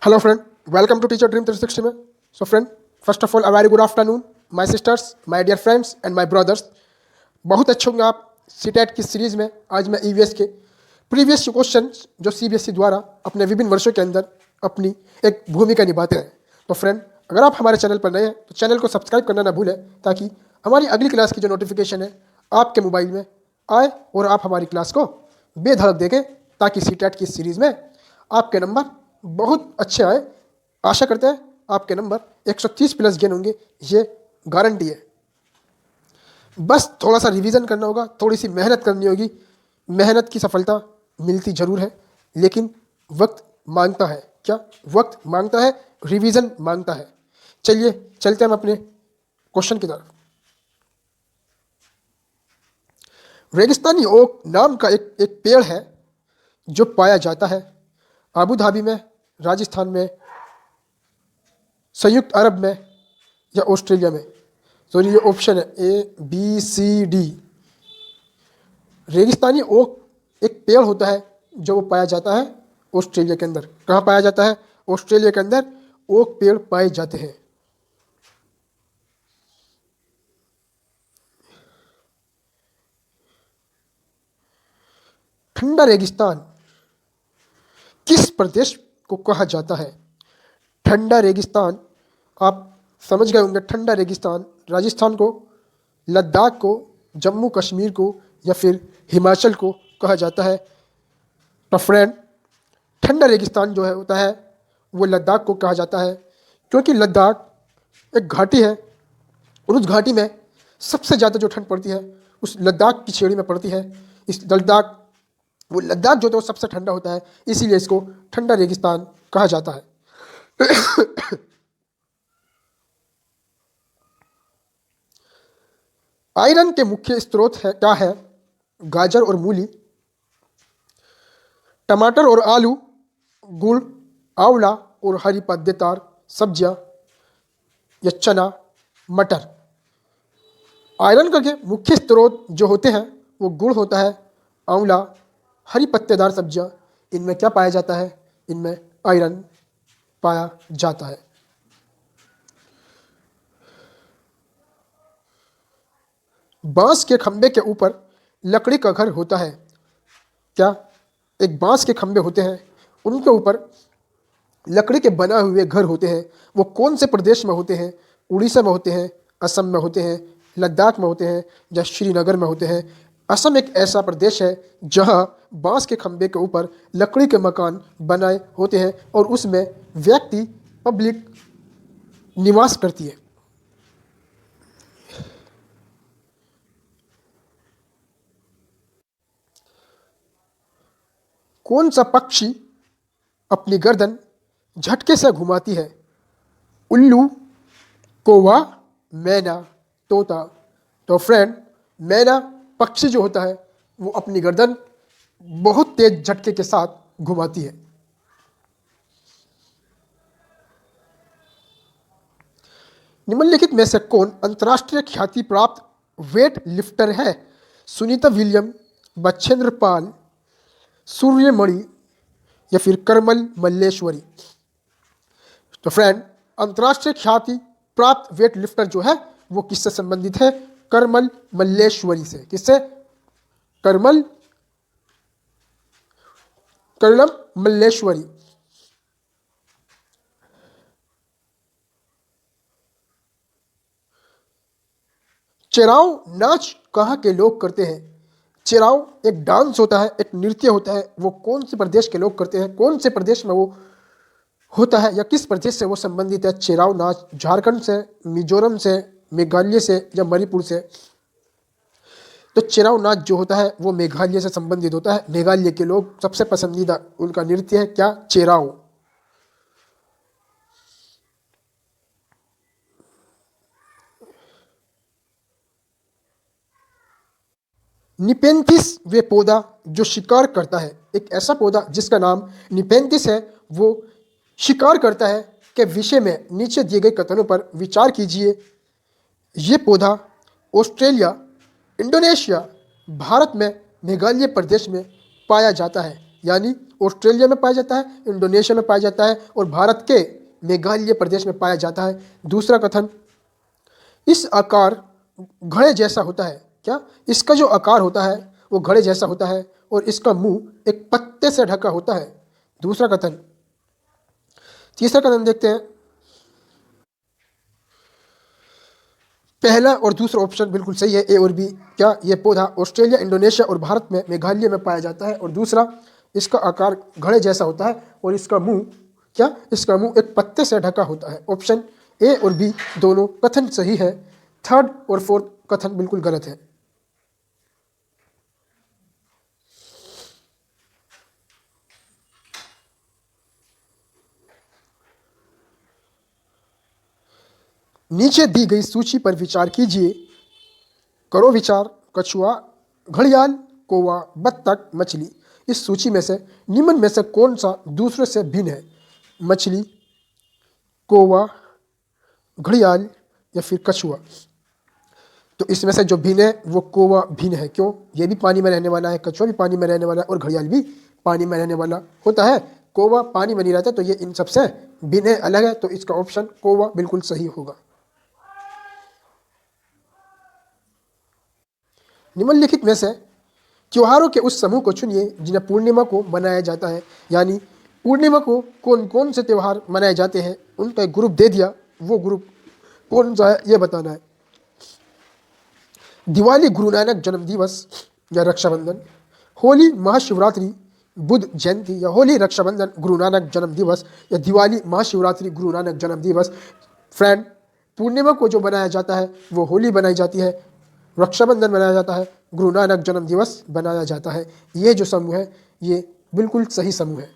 Hello friend, welcome to Teacher Dream 360 में. So friend, first of all a very good afternoon, my sisters, my dear friends and my brothers. बहुत अच्छे होंगे आप CTET की series में. आज मैं ईवीएस के प्रीवियस क्वेश्चन जो सीबीएसई द्वारा अपने विभिन्न वर्षों के अंदर अपनी एक भूमिका निभाते हैं. तो फ्रेंड, अगर आप हमारे चैनल पर नए हैं तो चैनल को सब्सक्राइब करना ना भूलें ताकि हमारी अगली क्लास की जो नोटिफिकेशन है आपके मोबाइल में आए और आप हमारी क्लास को बेधड़क देखें ताकि सीटेट की सीरीज़ में आपके नंबर बहुत अच्छे आए. आशा करते हैं आपके नंबर 130 प्लस गेन होंगे, ये गारंटी है. बस थोड़ा सा रिवीजन करना होगा, थोड़ी सी मेहनत करनी होगी. मेहनत की सफलता मिलती ज़रूर है लेकिन वक्त मांगता है. क्या वक्त मांगता है? रिवीजन मांगता है. चलिए चलते हैं हम अपने क्वेश्चन की तरफ. रेगिस्तानी ओक नाम का एक पेड़ है जो पाया जाता है अबू धाबी में, राजस्थान में, संयुक्त अरब में या ऑस्ट्रेलिया में. तो ये ऑप्शन है ए बी सी डी. रेगिस्तानी ओक एक पेड़ होता है जो वो पाया जाता है ऑस्ट्रेलिया के अंदर. कहाँ पाया जाता है? ऑस्ट्रेलिया के अंदर ओक पेड़ पाए जाते हैं. ठंडा रेगिस्तान किस प्रदेश को कहा जाता है? ठंडा रेगिस्तान आप समझ गए होंगे. ठंडा रेगिस्तान राजस्थान को, लद्दाख को, जम्मू कश्मीर को या फिर हिमाचल को कहा जाता है. तो फ्रेंड, ठंडा रेगिस्तान जो है होता है वो लद्दाख को कहा जाता है क्योंकि लद्दाख एक घाटी है और उस घाटी में सबसे ज़्यादा जो ठंड पड़ती है उस लद्दाख की श्रेणी में पड़ती है. इस लद्दाख जो तो सबसे ठंडा होता है, इसीलिए इसको ठंडा रेगिस्तान कहा जाता है. आयरन के मुख्य स्रोत है क्या है? गाजर और मूली, टमाटर और आलू, गुड़, आंवला और हरी पत्तेदार सब्जियां या चना, मटर. आयरन के मुख्य स्रोत जो होते हैं वो गुड़ होता है, आंवला, हरी पत्तेदार सब्जियां. इनमें क्या पाया जाता है? इनमें आयरन पाया जाता है. बांस के खंबे के ऊपर लकड़ी का घर होता है. क्या एक बांस के खंबे होते हैं, उनके ऊपर लकड़ी के बना हुए घर होते हैं. वो कौन से प्रदेश में होते हैं? उड़ीसा में होते हैं, असम में होते हैं, लद्दाख में होते हैं या श्रीनगर में होते हैं. असम एक ऐसा प्रदेश है जहां बांस के खंबे के ऊपर लकड़ी के मकान बनाए होते हैं और उसमें व्यक्ति, पब्लिक निवास करती है. कौन सा पक्षी अपनी गर्दन झटके से घुमाती है? उल्लू, कौवा, मैना, तोता. तो फ्रेंड, मैना पक्षी जो होता है वो अपनी गर्दन बहुत तेज झटके के साथ घुमाती है. निम्नलिखित में से कौन अंतर्राष्ट्रीय ख्याति प्राप्त वेट लिफ्टर है? सुनीता विलियम, बछेंद्र पाल, सूर्यमणि या फिर करमल मल्लेश्वरी. तो फ्रेंड, अंतर्राष्ट्रीय ख्याति प्राप्त वेट लिफ्टर जो है वो किससे संबंधित है? करमल मल्लेश्वरी से. किससे? करमल मल्लेश्वरी. चेराव नाच कहाँ के लोग करते हैं? चेराव एक डांस होता है, एक नृत्य होता है. वो कौन से प्रदेश के लोग करते हैं? कौन से प्रदेश में वो होता है या किस प्रदेश से वो संबंधित है? चेराव नाच झारखंड से, मिजोरम से, मेघालय से या मणिपुर से. तो चेराव नाच जो होता है वो मेघालय से संबंधित होता है. मेघालय के लोग सबसे पसंदीदा उनका नृत्य है क्या? चेराव. निपेंथिस वे पौधा जो शिकार करता है. एक ऐसा पौधा जिसका नाम निपेंथिस है वो शिकार करता है के विषय में नीचे दिए गए कथनों पर विचार कीजिए. ये पौधा ऑस्ट्रेलिया, इंडोनेशिया, भारत में मेघालय प्रदेश में पाया जाता है. यानी ऑस्ट्रेलिया में पाया जाता है, इंडोनेशिया में पाया जाता है और भारत के मेघालय प्रदेश में पाया जाता है। दूसरा कथन, इस आकार घड़े जैसा होता है। क्या? इसका जो आकार होता है वो घड़े जैसा होता है और इसका मुंह एक पत्ते से ढका होता है। दूसरा कथन। तीसरा कथन देखते हैं। पहला और दूसरा ऑप्शन बिल्कुल सही है, ए और बी। क्या? ये पौधा ऑस्ट्रेलिया, इंडोनेशिया और भारत में मेघालय में पाया जाता है। और दूसरा, इसका आकार घड़े जैसा होता है और इसका मुंह, क्या? इसका मुंह एक पत्ते से ढका होता है। ऑप्शन ए और बी दोनों कथन सही है। थर्ड और फोर्थ कथन बिल्कुल गलत है। नीचे दी गई सूची पर विचार कीजिए। करो विचार। कछुआ, घड़ियाल, कौवा, बत्तख, मछली। इस सूची में से निम्न में से कौन सा दूसरे से भिन्न है? मछली, कौवा, घड़ियाल या फिर कछुआ। तो इसमें से जो भिन्न है वो कौवा भिन्न है। क्यों? ये भी पानी में रहने वाला है, कछुआ भी पानी में रहने वाला है और घड़ियाल भी पानी में रहने वाला होता है। कौवा पानी में नहीं रहता, तो ये इन सबसे भिन्न है, अलग है। तो इसका ऑप्शन कौवा बिल्कुल सही होगा। निम्नलिखित में से त्योहारों के उस समूह को चुनिए जिन्हें पूर्णिमा को मनाया जाता है। यानी पूर्णिमा को कौन कौन से त्यौहार मनाए जाते हैं, उनका एक ग्रुप दे दिया। वो ग्रुप कौन सा है ये बताना है। दिवाली, गुरु नानक जन्म दिवस या रक्षाबंधन। होली, महाशिवरात्रि, बुद्ध जयंती या होली, रक्षाबंधन, गुरु नानक जन्म दिवस या दिवाली, महाशिवरात्रि, गुरु नानक जन्म दिवस। फ्रेंड, पूर्णिमा को जो बनाया जाता है वो होली बनाई जाती है, रक्षाबंधन बनाया जाता है, गुरु नानक जन्म दिवस बनाया जाता है। ये जो समूह है ये बिल्कुल सही समूह है।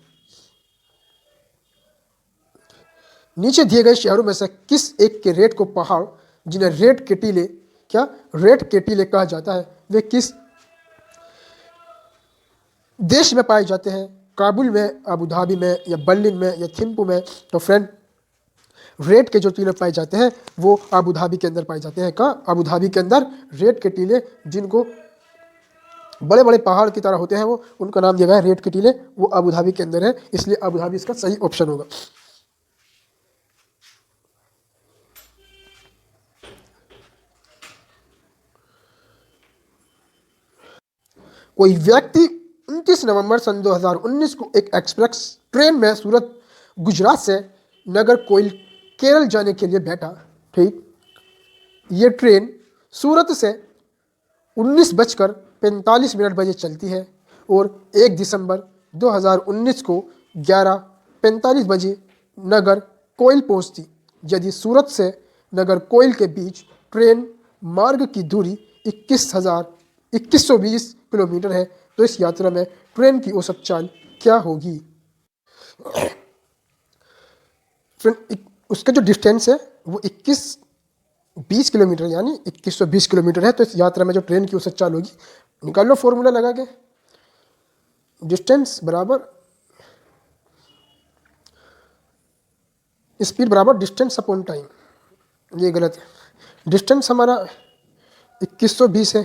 नीचे दिए गए शहरों में से किस एक के रेत को पहाड़, जिन्हें रेत के टीले, क्या? रेत के टीले कहा जाता है, वे किस देश में पाए जाते हैं? काबुल में, अबू धाबी में या बर्लिन में या थिम्पू में। तो फ्रेंड, रेत के जो टीले पाए जाते हैं वो अबू धाबी के अंदर पाए जाते हैं। का? अबू धाबी के अंदर रेत के टीले, जिनको बड़े बड़े पहाड़ की तरह होते हैं, वो उनका नाम दिया गया है रेत के टीले, वो अबू धाबी के अंदर है, इसलिए अबू धाबी इसका सही ऑप्शन होगा। कोई व्यक्ति 29 नवंबर सन 2019 को एक एक्सप्रेस ट्रेन में सूरत, गुजरात से नगर कोइल, केरल जाने के लिए बैठा। ठीक, ये ट्रेन सूरत से 19:45 बजे चलती है और 1 दिसंबर 2019 को 11:45 बजे नगर कोइल पहुंचती। यदि सूरत से नगर कोइल के बीच ट्रेन मार्ग की दूरी 2120 किलोमीटर है, तो इस यात्रा में ट्रेन की औसत चाल क्या होगी? उसका जो डिस्टेंस है वो 2120 किलोमीटर यानी 2120 किलोमीटर है। तो इस यात्रा में जो ट्रेन की औसत चाल होगी, निकाल लो फॉर्मूला लगा के। डिस्टेंस बराबर स्पीड बराबर डिस्टेंस अपॉन टाइम। ये गलत है। डिस्टेंस हमारा 2120 है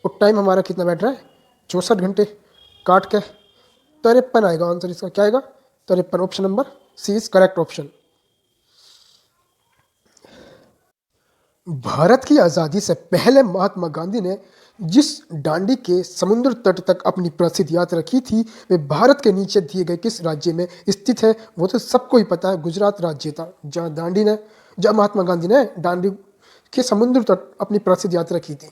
और टाइम हमारा कितना बैठ रहा है? 64 घंटे। काट के 53 आएगा आंसर इसका। क्या आएगा? 53। Option number C is correct option. Bharat की आज़ादी से पहले महात्मा गांधी ने जिस डांडी के समुद्र तट तक अपनी प्रसिद्ध यात्रा की थी, वे भारत के नीचे दिए गए किस राज्य में स्थित है? वो तो सबको ही पता है, गुजरात राज्य था, जहाँ महात्मा गांधी ने डांडी के समुद्र तट अपनी प्रसिद्ध यात्रा की थी।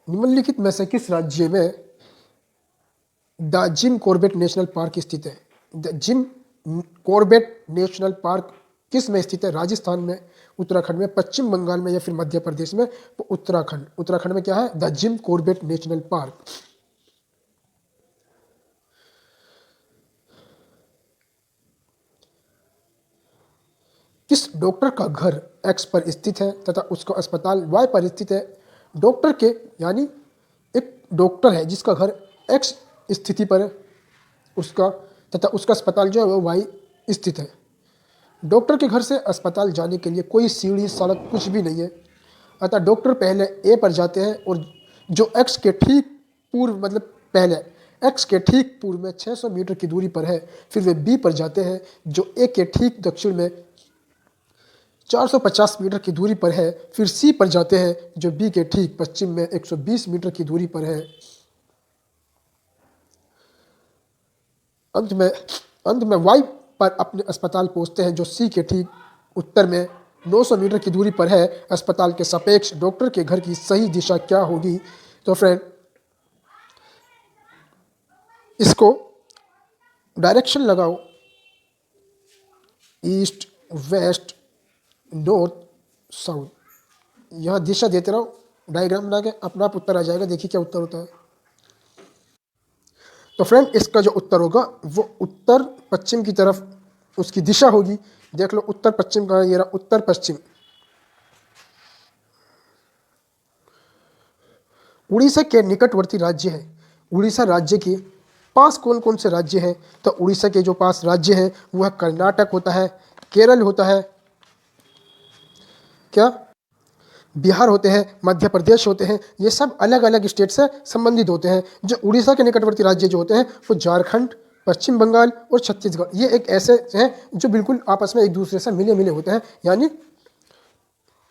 निम्नलिखित में से किस राज्य में the Jim Corbett national park स्थित है? The Jim Corbett national park किस में स्थित है? राजस्थान में, उत्तराखंड में, पश्चिम बंगाल में या फिर मध्य प्रदेश में? तो उत्तराखंड। उत्तराखंड में क्या है? The Jim Corbett national park. किस डॉक्टर का घर एक्स पर स्थित है तथा उसका अस्पताल वाई पर स्थित है? डॉक्टर के यानी एक डॉक्टर है जिसका घर एक्स स्थिति पर है, उसका तथा उसका अस्पताल जो है वो वाई स्थित है। डॉक्टर के घर से अस्पताल जाने के लिए कोई सीढ़ी, सड़क कुछ भी नहीं है, अतः डॉक्टर पहले ए पर जाते हैं और जो एक्स के ठीक पूर्व मतलब पहले एक्स के ठीक पूर्व में 600 मीटर की दूरी पर है। फिर वे बी पर जाते हैं जो ए के ठीक दक्षिण में 450 मीटर की दूरी पर है। फिर सी पर जाते हैं जो बी के ठीक पश्चिम में 120 मीटर की दूरी पर है। अंत में वाई पर अपने अस्पताल पहुंचते हैं जो सी के ठीक उत्तर में 900 मीटर की दूरी पर है। अस्पताल के सापेक्ष डॉक्टर के घर की सही दिशा क्या होगी? तो फ्रेंड, इसको डायरेक्शन लगाओ, ईस्ट, वेस्ट, नॉर्थ, साउथ। यहाँ दिशा देते रहो, डायग्राम बना के अपना आप उत्तर आ जाएगा। देखिए क्या उत्तर होता है। तो फ्रेंड, इसका जो उत्तर होगा वो उत्तर पश्चिम की तरफ उसकी दिशा होगी। देख लो उत्तर पश्चिम का, ये रहा उत्तर पश्चिम। उड़ीसा के निकटवर्ती राज्य है। उड़ीसा राज्य के पास कौन कौन से राज्य हैं? तो उड़ीसा के जो पास राज्य हैं वह कर्नाटक होता है, केरल होता है, क्या बिहार होते हैं, मध्य प्रदेश होते हैं। ये सब अलग अलग स्टेट से संबंधित होते हैं। जो उड़ीसा के निकटवर्ती राज्य जो होते हैं वो झारखंड, पश्चिम बंगाल और छत्तीसगढ़। ये एक ऐसे हैं जो बिल्कुल आपस में एक दूसरे से मिले मिले होते हैं, यानी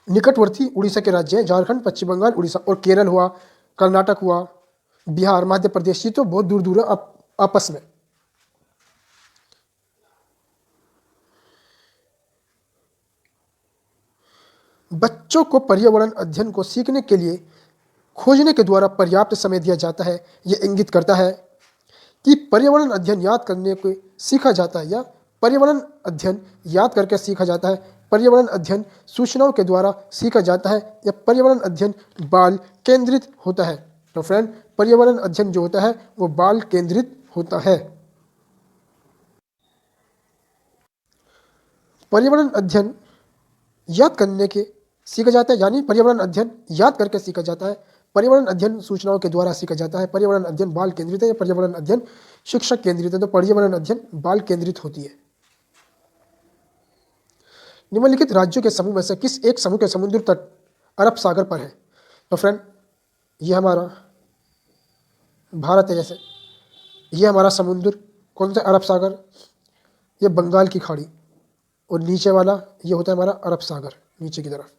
निकटवर्ती उड़ीसा के राज्य हैं झारखंड, पश्चिम बंगाल, उड़ीसा। और केरल हुआ, कर्नाटक हुआ, बिहार, मध्य प्रदेश, ये तो बहुत दूर दूर है आपस में। बच्चों को पर्यावरण अध्ययन को सीखने के लिए खोजने के द्वारा पर्याप्त समय दिया जाता है। यह इंगित करता है कि पर्यावरण अध्ययन याद करने को सीखा जाता है या पर्यावरण अध्ययन याद करके सीखा जाता है। पर्यावरण अध्ययन सूचनाओं के द्वारा सीखा जाता है या पर्यावरण अध्ययन बाल केंद्रित होता है। तो फ्रेंड, पर्यावरण अध्ययन जो होता है वो बाल केंद्रित होता है। पर्यावरण अध्ययन याद करने के सीखा जाता है, यानी पर्यावरण अध्ययन याद करके सीखा जाता है। पर्यावरण अध्ययन सूचनाओं के द्वारा सीखा जाता है। पर्यावरण अध्ययन बाल केंद्रित है या पर्यावरण अध्ययन शिक्षक केंद्रित है? तो पर्यावरण अध्ययन बाल केंद्रित होती है। निम्नलिखित राज्यों के समूह में से किस एक समूह के समुद्र तट अरब सागर पर है? तो फ्रेंड, ये हमारा भारत है। जैसे ये हमारा समुद्र कौन सा? अरब सागर। ये बंगाल की खाड़ी और नीचे वाला ये होता है हमारा अरब सागर नीचे की तरफ।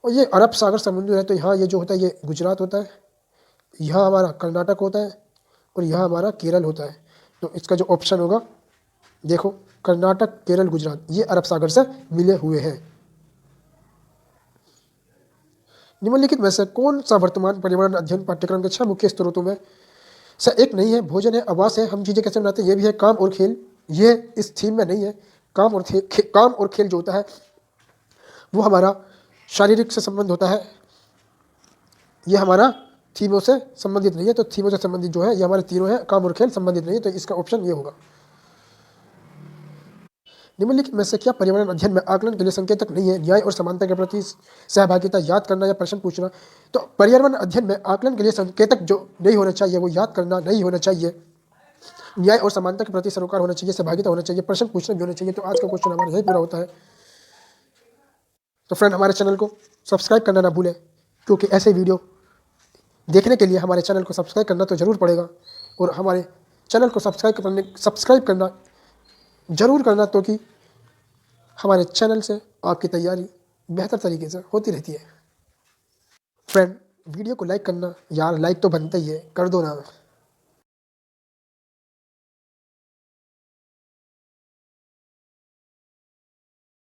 और ये अरब सागर समुद्र है तो यहाँ ये जो होता है ये गुजरात होता है, यहाँ हमारा कर्नाटक होता है और यहाँ हमारा केरल होता है। तो इसका जो ऑप्शन होगा, देखो, कर्नाटक, केरल, गुजरात, ये अरब सागर से मिले हुए हैं। निम्नलिखित में से कौन सा वर्तमान पर्यावरण अध्ययन पाठ्यक्रम के 6 मुख्य स्रोतों में से एक नहीं है? भोजन है, आवास है, हम चीज़ें कैसे बनाते हैं, ये भी है, काम और खेल। ये इस थीम में नहीं है। काम और खेल जो होता है वो हमारा शारीरिक से संबंध होता है, ये हमारा थीमों से संबंधित नहीं है। तो थीमों से संबंधित जो है ये हमारे तीनों हैं, काम और खेल संबंधित नहीं है। तो इसका ऑप्शन ये होगा। निम्नलिखित में से क्या पर्यावरण अध्ययन में आकलन के लिए संकेतक नहीं है? न्याय और समानता के प्रति सहभागिता, याद करना या प्रश्न पूछना। तो पर्यावरण अध्ययन में आकलन के लिए संकेतक जो नहीं होना चाहिए वो याद करना नहीं होना चाहिए, न्याय और समानता के प्रति सरोकार होना चाहिए, सहभागिता होना चाहिए, प्रश्न पूछना भी होना चाहिए। तो आज का क्वेश्चन हमारा यही पूरा होता है। तो फ्रेंड, हमारे चैनल को सब्सक्राइब करना ना भूलें, क्योंकि ऐसे वीडियो देखने के लिए हमारे चैनल को सब्सक्राइब करना तो ज़रूर पड़ेगा। और हमारे चैनल को सब्सक्राइब करना ज़रूर करना, तो कि हमारे चैनल से आपकी तैयारी बेहतर तरीके से होती रहती है। फ्रेंड, वीडियो को लाइक करना, यार लाइक तो बनता ही है, कर दो ना।